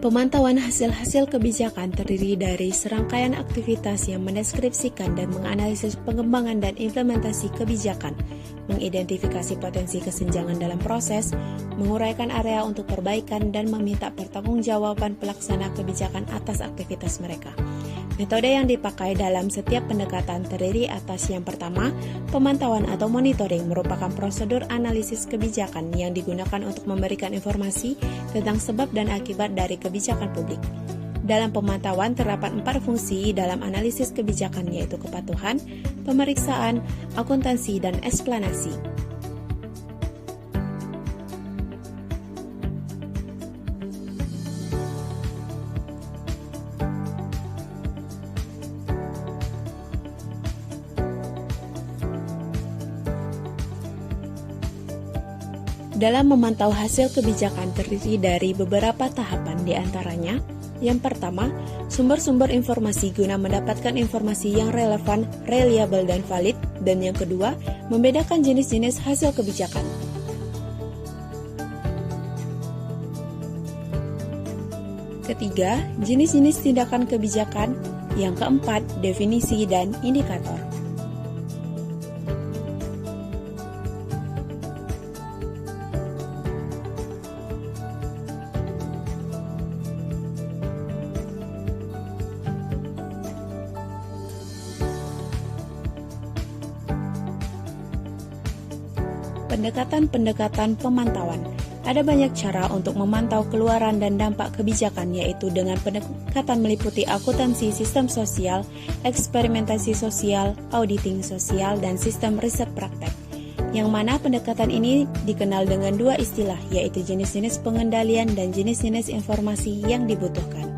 Pemantauan hasil-hasil kebijakan terdiri dari serangkaian aktivitas yang mendeskripsikan dan menganalisis pengembangan dan implementasi kebijakan, mengidentifikasi potensi kesenjangan dalam proses, menguraikan area untuk perbaikan, dan meminta pertanggungjawaban pelaksana kebijakan atas aktivitas mereka. Metode yang dipakai dalam setiap pendekatan terdiri atas yang pertama, pemantauan atau monitoring merupakan prosedur analisis kebijakan yang digunakan untuk memberikan informasi tentang sebab dan akibat dari kebijakan publik. Dalam pemantauan terdapat 4 fungsi dalam analisis kebijakan, yaitu kepatuhan, pemeriksaan, akuntansi, dan eksplanasi. Dalam memantau hasil kebijakan terdiri dari beberapa tahapan, di antaranya yang pertama, sumber-sumber informasi guna mendapatkan informasi yang relevan, reliable, dan valid, dan yang kedua, membedakan jenis-jenis hasil kebijakan. Ketiga, jenis-jenis tindakan kebijakan. Yang keempat, definisi dan indikator. Pendekatan-pendekatan pemantauan. Ada banyak cara untuk memantau keluaran dan dampak kebijakan, yaitu dengan pendekatan meliputi akuntansi sistem sosial, eksperimentasi sosial, auditing sosial, dan sistem riset praktek. Yang mana pendekatan ini dikenal dengan 2 istilah, yaitu jenis-jenis pengendalian dan jenis-jenis informasi yang dibutuhkan.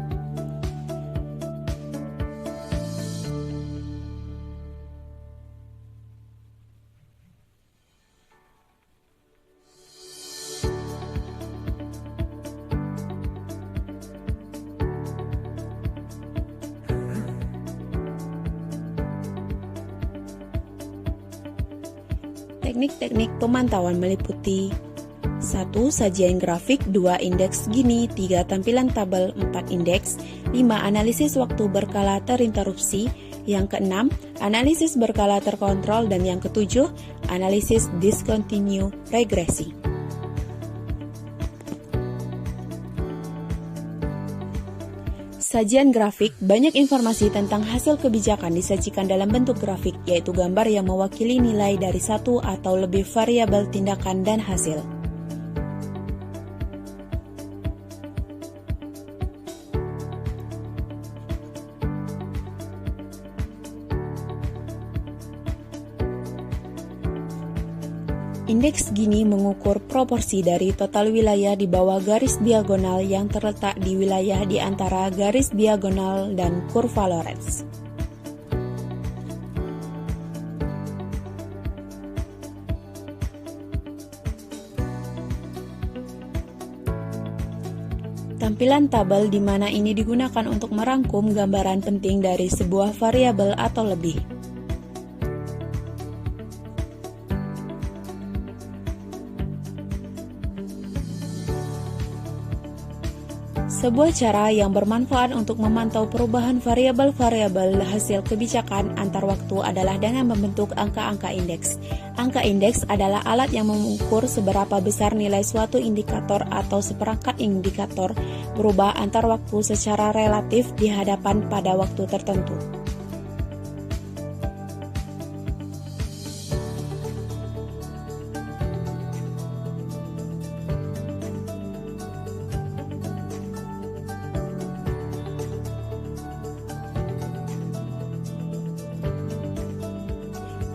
Teknik-teknik pemantauan meliputi 1. Sajian grafik, 2. Indeks Gini, 3. Tampilan tabel, 4. Indeks, 5. Analisis waktu berkala terinterupsi, yang keenam, analisis berkala terkontrol, dan yang ketujuh, analisis discontinue regresi. Sajian grafik, banyak informasi tentang hasil kebijakan disajikan dalam bentuk grafik, yaitu gambar yang mewakili nilai dari satu atau lebih variabel tindakan dan hasil. Indeks Gini mengukur proporsi dari total wilayah di bawah garis diagonal yang terletak di wilayah di antara garis diagonal dan kurva Lorenz. Tampilan tabel di mana ini digunakan untuk merangkum gambaran penting dari sebuah variabel atau lebih. Sebuah cara yang bermanfaat untuk memantau perubahan variabel-variabel hasil kebijakan antar waktu adalah dengan membentuk angka-angka indeks. Angka indeks adalah alat yang mengukur seberapa besar nilai suatu indikator atau seperangkat indikator berubah antar waktu secara relatif di hadapan pada waktu tertentu.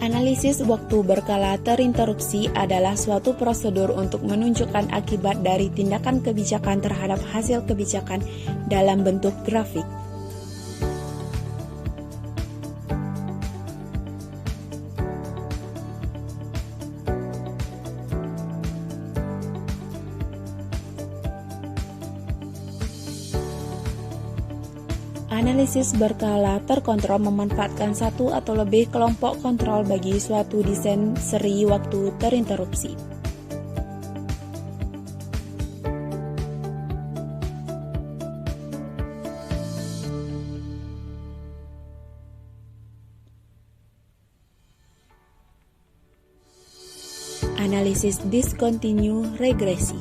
Analisis waktu berkala terinterupsi adalah suatu prosedur untuk menunjukkan akibat dari tindakan kebijakan terhadap hasil kebijakan dalam bentuk grafik. Analisis berkala terkontrol memanfaatkan satu atau lebih kelompok kontrol bagi suatu desain seri waktu terinterupsi. analisis discontinue regresi.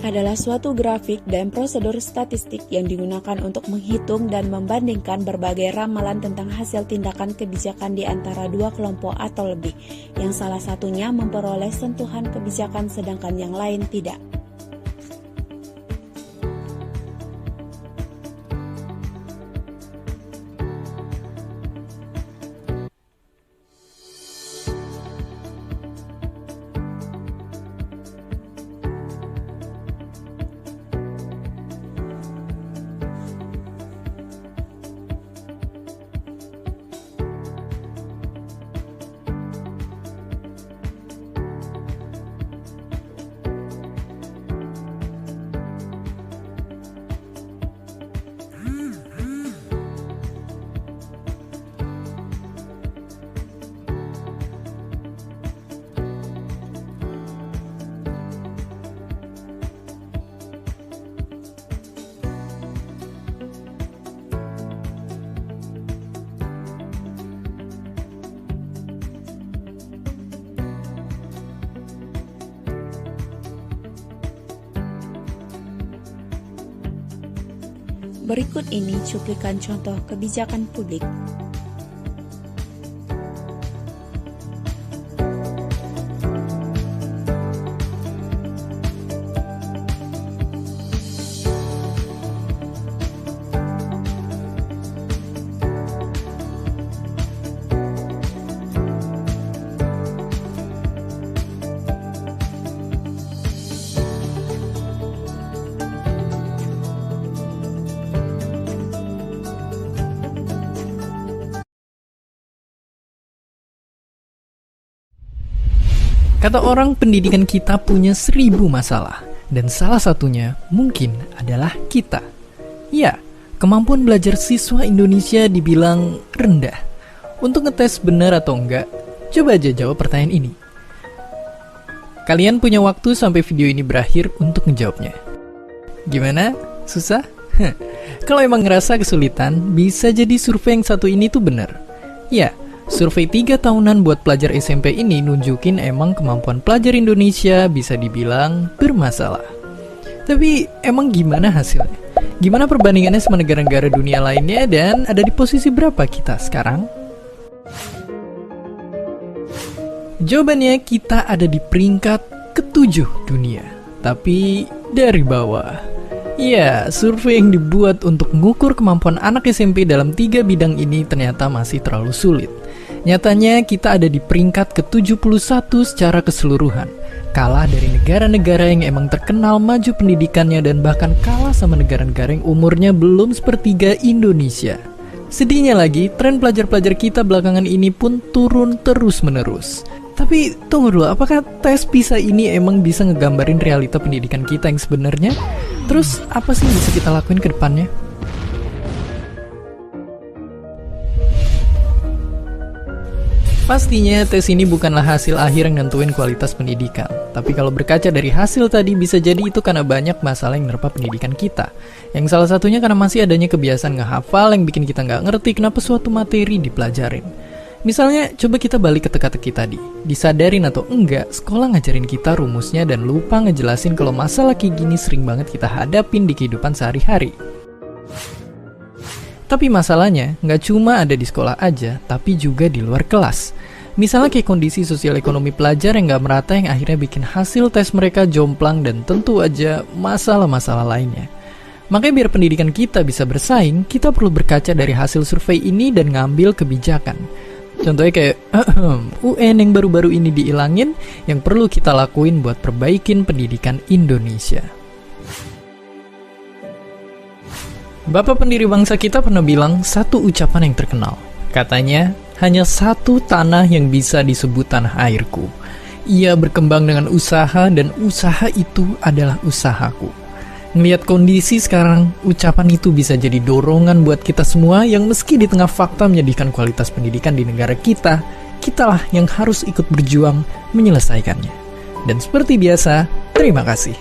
Adalah suatu grafik dan prosedur statistik yang digunakan untuk menghitung dan membandingkan berbagai ramalan tentang hasil tindakan kebijakan di antara dua kelompok atau lebih, yang salah satunya memperoleh sentuhan kebijakan sedangkan yang lain tidak. Berikut ini cuplikan contoh kebijakan publik. Kata orang, pendidikan kita punya 1000 masalah, dan salah satunya mungkin adalah kita. Ya, kemampuan belajar siswa Indonesia dibilang rendah. Untuk ngetes benar atau enggak, coba aja jawab pertanyaan ini. Kalian punya waktu sampai video ini berakhir untuk menjawabnya. Gimana? Susah? Kalau emang ngerasa kesulitan, bisa jadi survei yang satu ini tuh benar. Ya, survei 3 tahunan buat pelajar SMP ini nunjukin emang kemampuan pelajar Indonesia bisa dibilang bermasalah. Tapi emang gimana hasilnya? Gimana perbandingannya sama negara-negara dunia lainnya dan ada di posisi berapa kita sekarang? Jawabannya kita ada di peringkat ke-7 dunia, tapi dari bawah. Ya, survei yang dibuat untuk mengukur kemampuan anak SMP dalam 3 bidang ini ternyata masih terlalu sulit. Nyatanya kita ada di peringkat ke-71 secara keseluruhan, kalah dari negara-negara yang emang terkenal maju pendidikannya dan bahkan kalah sama negara-negara yang umurnya belum sepertiga Indonesia. Sedihnya lagi, tren pelajar-pelajar kita belakangan ini pun turun terus-menerus. Tapi tunggu dulu, apakah tes PISA ini emang bisa ngegambarin realita pendidikan kita yang sebenarnya? Terus apa sih yang bisa kita lakuin ke depannya? Pastinya tes ini bukanlah hasil akhir yang nentuin kualitas pendidikan. Tapi kalau berkaca dari hasil tadi, bisa jadi itu karena banyak masalah yang menerpa pendidikan kita. Yang salah satunya karena masih adanya kebiasaan ngehafal yang bikin kita nggak ngerti kenapa suatu materi dipelajarin. Misalnya, coba kita balik ke teka-teki tadi. Disadarin atau enggak, sekolah ngajarin kita rumusnya dan lupa ngejelasin kalau masalah kayak gini sering banget kita hadapin di kehidupan sehari-hari. Tapi masalahnya, nggak cuma ada di sekolah aja, tapi juga di luar kelas. Misalnya kayak kondisi sosial ekonomi pelajar yang nggak merata yang akhirnya bikin hasil tes mereka jomplang dan tentu aja masalah-masalah lainnya. Makanya biar pendidikan kita bisa bersaing, kita perlu berkaca dari hasil survei ini dan ngambil kebijakan. Contohnya kayak UN yang baru-baru ini diilangin, yang perlu kita lakuin buat perbaikin pendidikan Indonesia. Bapak pendiri bangsa kita pernah bilang satu ucapan yang terkenal. Katanya, hanya satu tanah yang bisa disebut tanah airku. Ia berkembang dengan usaha dan usaha itu adalah usahaku. Ngelihat kondisi sekarang, ucapan itu bisa jadi dorongan buat kita semua yang meski di tengah fakta menyedihkan kualitas pendidikan di negara kita, kitalah yang harus ikut berjuang menyelesaikannya. Dan seperti biasa, terima kasih.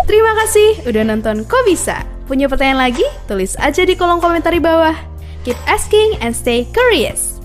Terima kasih udah nonton Kok Bisa. Punya pertanyaan lagi? Tulis aja di kolom komentar di bawah. Keep asking and stay curious.